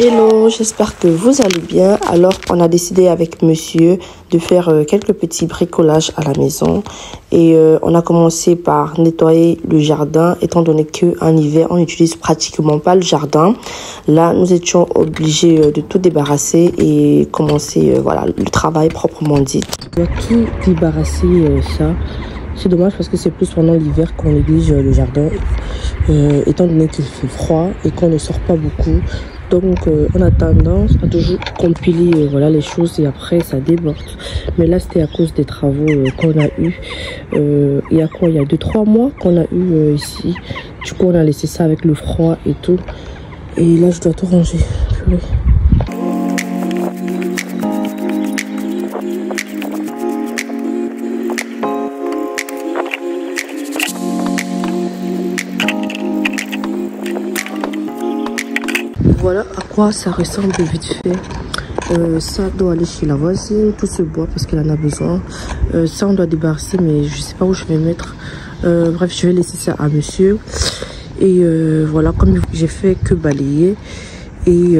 Hello, j'espère que vous allez bien. Alors, on a décidé avec monsieur de faire quelques petits bricolages à la maison. Et on a commencé par nettoyer le jardin, étant donné qu'en hiver, on n'utilise pratiquement pas le jardin. Là, nous étions obligés de tout débarrasser et commencer voilà, le travail proprement dit. On doit tout débarrasser ça. C'est dommage parce que c'est plus pendant l'hiver qu'on néglige le jardin, étant donné qu'il fait froid et qu'on ne sort pas beaucoup. Donc, on a tendance à toujours compiler voilà, les choses et après, ça déborde. Mais là, c'était à cause des travaux qu'on a eu. Il y a quoi? Il y a 2-3 mois qu'on a eu ici. Du coup, on a laissé ça avec le froid et tout. Et là, je dois tout ranger. Purée. Voilà à quoi ça ressemble vite fait. Ça doit aller chez la voisine, tout ce bois parce qu'elle en a besoin. Ça on doit débarrasser mais je sais pas où je vais mettre. Bref, je vais laisser ça à monsieur. Et voilà, comme j'ai fait que balayer. Et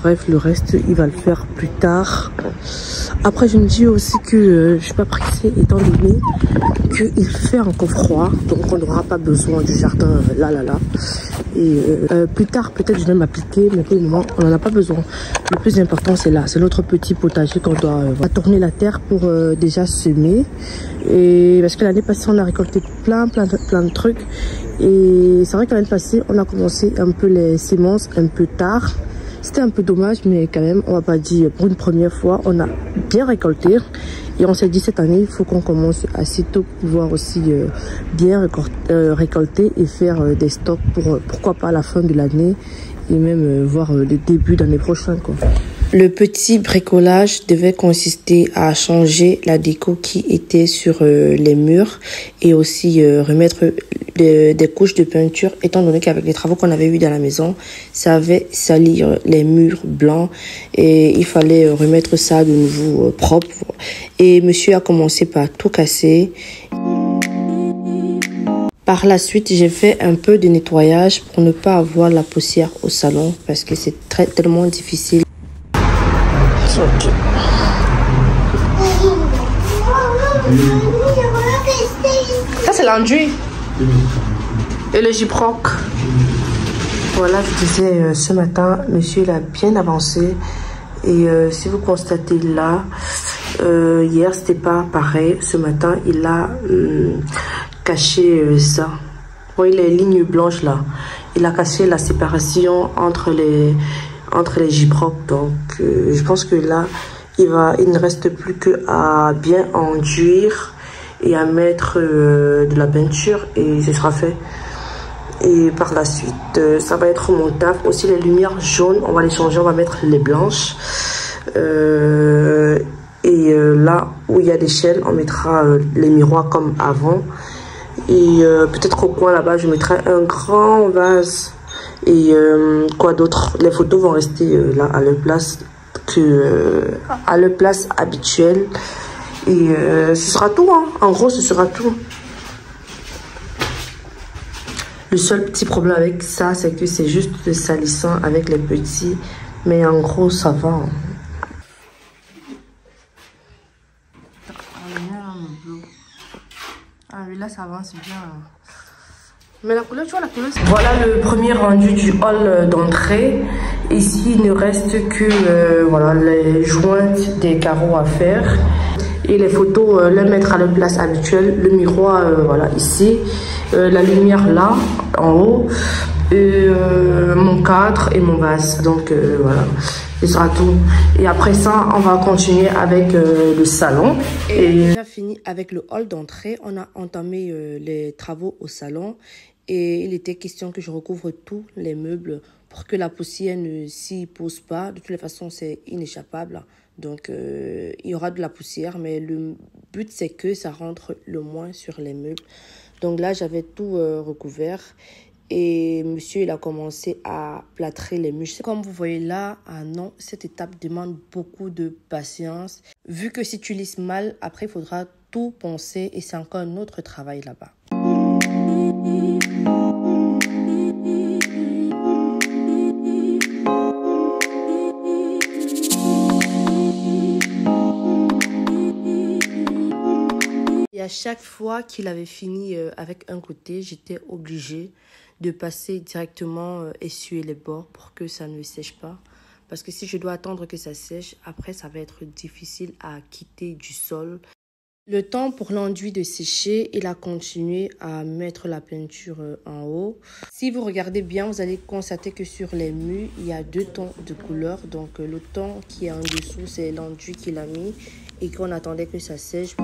bref, le reste il va le faire plus tard. Après je me dis aussi que je suis pas pressée étant donné qu'il fait encore froid. Donc on n'aura pas besoin du jardin là. Et plus tard, peut-être je vais m'appliquer, mais pour le moment, on n'en a pas besoin. Le plus important, c'est là. C'est notre petit potager qu'on doit tourner la terre pour déjà semer. Et parce que l'année passée, on a récolté plein de trucs. Et c'est vrai que l'année passée, on a commencé un peu les semences un peu tard. C'était un peu dommage, mais quand même, on va pas dire pour une première fois, on a bien récolté. Et on s'est dit cette année, il faut qu'on commence assez tôt pour pouvoir aussi bien récolter et faire des stocks pour pourquoi pas à la fin de l'année et même voir le début d'année prochaine, quoi. Le petit bricolage devait consister à changer la déco qui était sur les murs et aussi remettre des couches de peinture, étant donné qu'avec les travaux qu'on avait eu dans la maison, ça avait sali les murs blancs et il fallait remettre ça de nouveau propre. Et monsieur a commencé par tout casser. Par la suite, j'ai fait un peu de nettoyage pour ne pas avoir la poussière au salon parce que c'est tellement difficile. Okay. Ça c'est l'enduit et le gyproc. Voilà, je disais ce matin, monsieur il a bien avancé et si vous constatez là, hier c'était pas pareil. Ce matin il a caché ça. Vous voyez les lignes blanches là. Il a caché la séparation entre les gyprocs. Donc je pense que là il ne reste plus que à bien enduire et à mettre de la peinture et ce sera fait. Et par la suite ça va être mon taf. Aussi les lumières jaunes on va les changer, on va mettre les blanches et là où il y a des chaînes on mettra les miroirs comme avant et peut-être au coin là-bas je mettrai un grand vase. Et quoi d'autre? Les photos vont rester là à leur place à leur place habituelle. Et ce sera tout, hein. En gros, ce sera tout. Le seul petit problème avec ça, c'est que c'est juste salissant avec les petits. Mais en gros, ça va. Hein. Ah oui, là, ça avance bien. Mais la couleur, tu vois la couleur. Voilà le premier rendu du hall d'entrée. Ici, il ne reste que voilà, les jointes des carreaux à faire. Et les photos, les mettre à leur place habituelle. Le miroir, voilà, ici. La lumière là, en haut. Et mon cadre et mon vase. Donc, voilà. Ce sera tout. Et après ça, on va continuer avec le salon. Et déjà fini avec le hall d'entrée. On a entamé les travaux au salon. Et il était question que je recouvre tous les meubles pour que la poussière ne s'y pose pas. De toutes les façons, c'est inéchappable. Donc, il y aura de la poussière. Mais le but, c'est que ça rentre le moins sur les meubles. Donc là, j'avais tout recouvert. Et monsieur, il a commencé à plâtrer les murs. Comme vous voyez là, ah non, cette étape demande beaucoup de patience. Vu que si tu lisses mal, après, il faudra tout poncer. Et c'est encore un autre travail là-bas. à chaque fois qu'il avait fini avec un côté, j'étais obligée de passer directement essuyer les bords pour que ça ne sèche pas. Parce que si je dois attendre que ça sèche, après ça va être difficile à quitter du sol. Le temps pour l'enduit de sécher, il a continué à mettre la peinture en haut. Si vous regardez bien, vous allez constater que sur les murs, il y a 2 tons de couleur. Donc le ton qui est en dessous, c'est l'enduit qu'il a mis et qu'on attendait que ça sèche.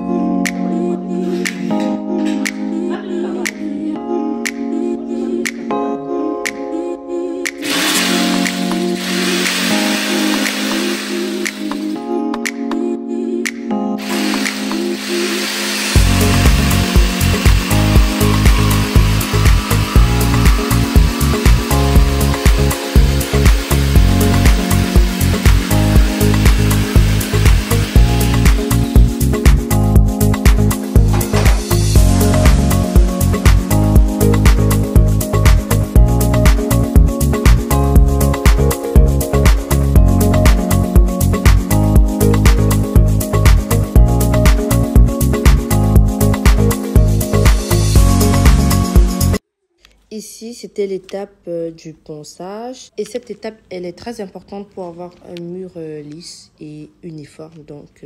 Ici, c'était l'étape du ponçage. Et cette étape, elle est très importante pour avoir un mur lisse et uniforme. Donc,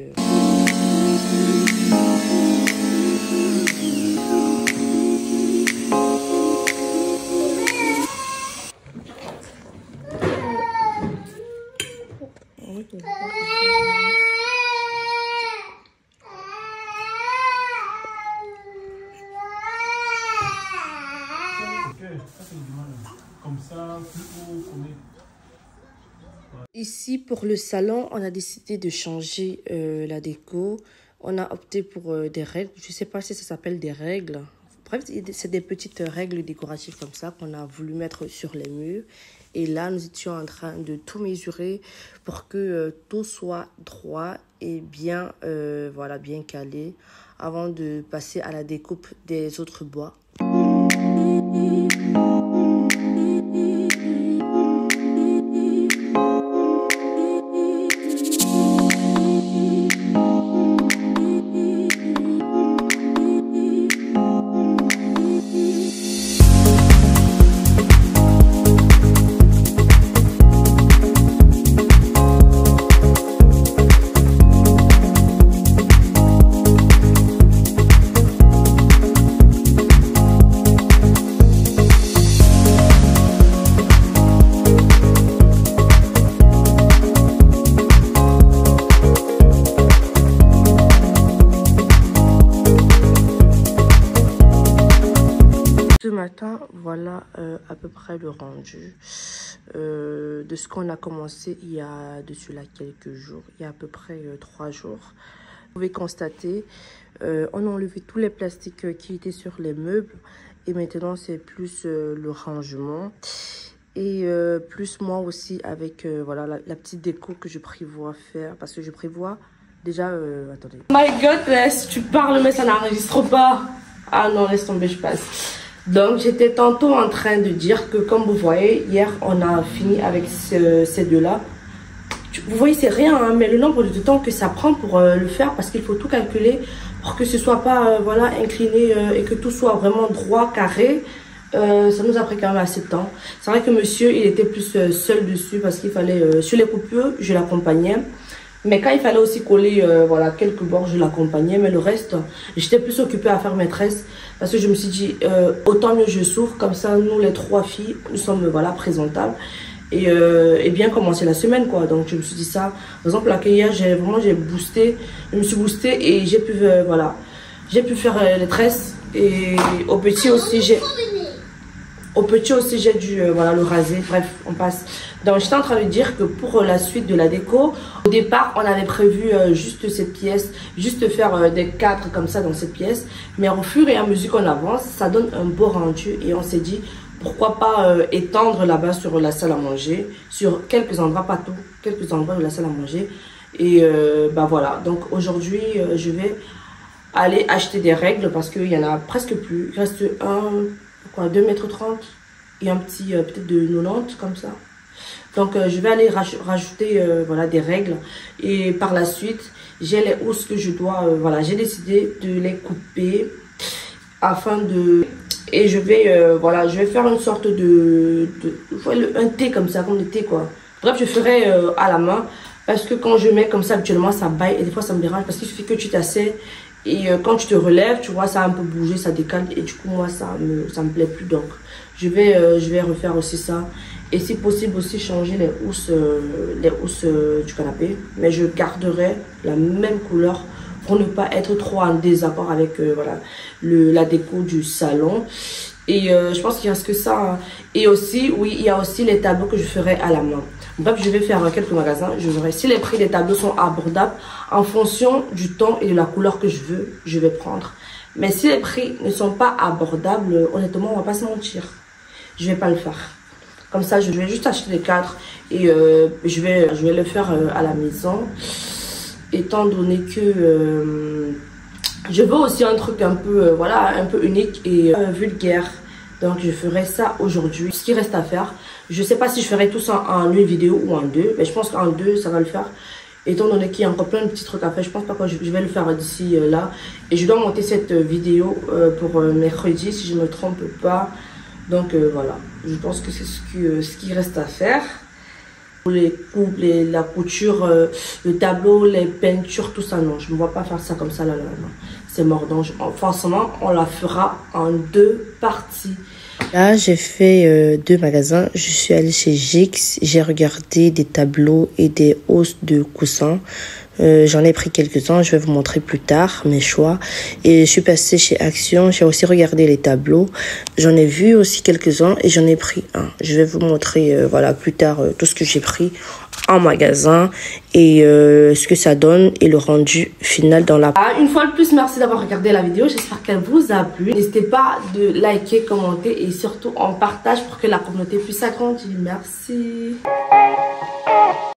comme ça, plus haut, ici, pour le salon, on a décidé de changer la déco. On a opté pour des règles. Je ne sais pas si ça s'appelle des règles. Bref, c'est des petites règles décoratives comme ça qu'on a voulu mettre sur les murs. Et là, nous étions en train de tout mesurer pour que tout soit droit et bien, voilà, bien calé avant de passer à la découpe des autres bois. Ce matin, voilà à peu près le rendu de ce qu'on a commencé il y a de cela quelques jours, il y a à peu près 3 jours. Vous pouvez constater, on a enlevé tous les plastiques qui étaient sur les meubles et maintenant c'est plus le rangement et plus moi aussi avec voilà la petite déco que je prévois faire parce que je prévois déjà, attendez. My God, laisse, tu parles mais ça n'enregistre pas. Ah non, laisse tomber, je passe. Donc, j'étais tantôt en train de dire que, comme vous voyez, hier, on a fini avec ces deux-là. Vous voyez, c'est rien, hein, mais le nombre de temps que ça prend pour le faire, parce qu'il faut tout calculer pour que ce soit pas, voilà, incliné et que tout soit vraiment droit, carré. Ça nous a pris quand même assez de temps. C'est vrai que monsieur, il était plus seul dessus parce qu'il fallait, sur les coupures, je l'accompagnais. Mais quand il fallait aussi coller voilà, quelques bords, je l'accompagnais. Mais le reste, j'étais plus occupée à faire mes tresses. Parce que je me suis dit, autant mieux je souffre. Comme ça, nous, les 3 filles, nous sommes voilà, présentables. Et bien commencer la semaine, quoi. Donc, je me suis dit ça. Par exemple, là, hier, j'ai boosté. Je me suis boostée et j'ai pu, voilà. J'ai pu faire les tresses. Et au petit aussi, j'ai dû voilà, le raser. Bref, on passe. Donc, j'étais en train de dire que pour la suite de la déco, au départ, on avait prévu juste cette pièce, juste faire des cadres comme ça dans cette pièce. Mais au fur et à mesure qu'on avance, ça donne un beau rendu. Et on s'est dit, pourquoi pas étendre là-bas sur la salle à manger, sur quelques endroits, pas tout, quelques endroits de la salle à manger. Et bah voilà, donc aujourd'hui, je vais aller acheter des règles parce qu'il y en a presque plus. Il reste 2,30 m et un petit peut-être de 90 comme ça. Donc je vais aller rajouter voilà, des règles. Et par la suite, j'ai les housses que je dois, voilà, j'ai décidé de les couper afin de... Et je vais, voilà, je vais faire une sorte un thé comme ça, comme le thé quoi. Bref, je ferai à la main parce que quand je mets comme ça, habituellement, ça baille et des fois ça me dérange parce qu'il suffit que tu t'assais et quand tu te relèves, tu vois, ça a un peu bougé, ça décale et du coup, moi, ça me plaît plus. Donc, je vais refaire aussi ça. Et si possible aussi changer les housses du canapé. Mais je garderai la même couleur pour ne pas être trop en désaccord avec voilà, la déco du salon. Et je pense qu'il reste que ça. Hein. Et aussi, oui, il y a aussi les tableaux que je ferai à la main. Bref, je vais faire quelques magasins. Je verrai si les prix des tableaux sont abordables en fonction du ton et de la couleur que je veux, je vais prendre. Mais si les prix ne sont pas abordables, honnêtement, on va pas se mentir. Je vais pas le faire. Comme ça, je vais juste acheter les cadres et je vais le faire à la maison. Étant donné que je veux aussi un truc un peu, voilà, un peu unique et vulgaire. Donc, je ferai ça aujourd'hui. Ce qui reste à faire, je sais pas si je ferai tout ça en une vidéo ou en deux. Mais je pense qu'en deux, ça va le faire. Étant donné qu'il y a encore plein de petits trucs à faire, je pense pas que je vais le faire d'ici là. Et je dois monter cette vidéo pour mercredi, si je ne me trompe pas. Donc voilà, je pense que c'est ce qui reste à faire. Pour les coupes, la couture, le tableau, les peintures, tout ça, non. Je ne vois pas faire ça comme ça, là, non. C'est mort. Donc, forcément, on la fera en deux parties. Là, j'ai fait 2 magasins. Je suis allée chez Gix. J'ai regardé des tableaux et des hausses de coussins. J'en ai pris quelques-uns. Je vais vous montrer plus tard mes choix. Et je suis passée chez Action. J'ai aussi regardé les tableaux. J'en ai vu aussi quelques-uns et j'en ai pris un. Je vais vous montrer voilà, plus tard tout ce que j'ai pris en magasin et ce que ça donne et le rendu final dans la... Une fois de plus, merci d'avoir regardé la vidéo. J'espère qu'elle vous a plu. N'hésitez pas de liker, commenter et surtout en partage pour que la communauté puisse s'agrandir. Merci.